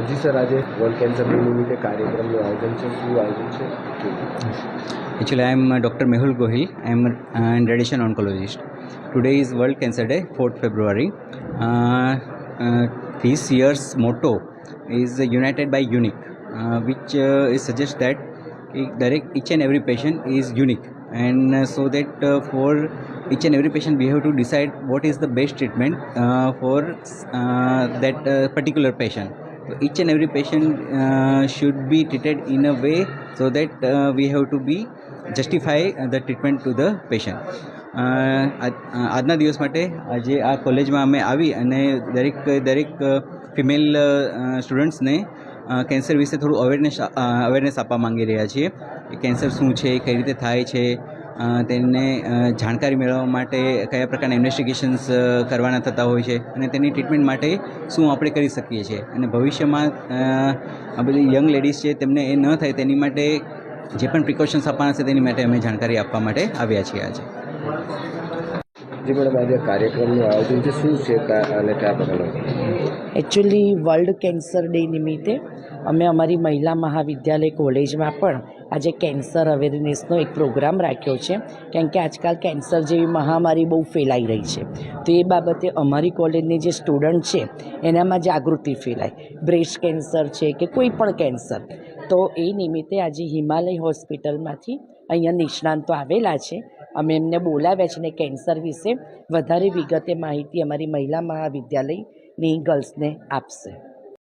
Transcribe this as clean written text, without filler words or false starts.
જી sir, આજે world cancer day નિમિત્તે કાર્યક્રમનું આયોજન છે, શું આયોજન છે? Actually, I am Dr. Mehul Gohil. I am an radiation oncologist. Today is World Cancer Day, 4th February. This year's motto is United by Unique, which suggests that each and every patient is unique, and so that for each and every patient we have to decide what is the best treatment for that particular patient. So each and every patient should be treated in a way so that we have to be justify the treatment to the patient. આજના દિવસ માટે આજે આ કોલેજમાં અમે આવી અને દરેક ફિમેલ સ્ટુડન્ટ્સને કેન્સર વિશે થોડું અવેરનેસ આપવા માંગી રહ્યા છીએ કે કેન્સર શું છે, કઈ રીતે થાય છે, તેને જાણકારી મેળવવા માટે કયા પ્રકારના ઇન્વેસ્ટિગેશન્સ કરવાના થતા હોય છે અને તેની ટ્રીટમેન્ટ માટે શું આપણે કરી શકીએ છીએ અને ભવિષ્યમાં આ બધી યંગ લેડીઝ છે તેમને એ ન થાય તેની માટે જે પણ પ્રિકોશન્સ આપવાના છે તેની માટે અમે જાણકારી આપવા માટે આવ્યા છીએ આજે. જી મેડમ, આજે કાર્યક્રમનું આયોજન છે, શું છે અને કયા પ્રકારનું? એકચ્યુઅલી વર્લ્ડ કેન્સર ડે નિમિત્તે અમે અમારી મહિલા મહાવિદ્યાલય કોલેજમાં પણ આજે કેન્સર અવેરનેસનો એક પ્રોગ્રામ રાખ્યો છે, કેમ કે આજકાલ કેન્સર જેવી મહામારી બહુ ફેલાઈ રહી છે. તો એ બાબતે અમારી કોલેજની જે સ્ટુડન્ટ છે એનામાં જાગૃતિ ફેલાય, બ્રેસ્ટ કેન્સર છે કે કોઈ પણ કેન્સર. તો એ નિમિત્તે આજે હિમાલય હોસ્પિટલમાંથી અહીંયા નિષ્ણાંતો આવેલા છે. અમે એમને બોલાવ્યા છે ને કેન્સર વિશે વધારે વિગતે માહિતી અમારી મહિલા મહાવિદ્યાલયની ગર્લ્સને આપશે.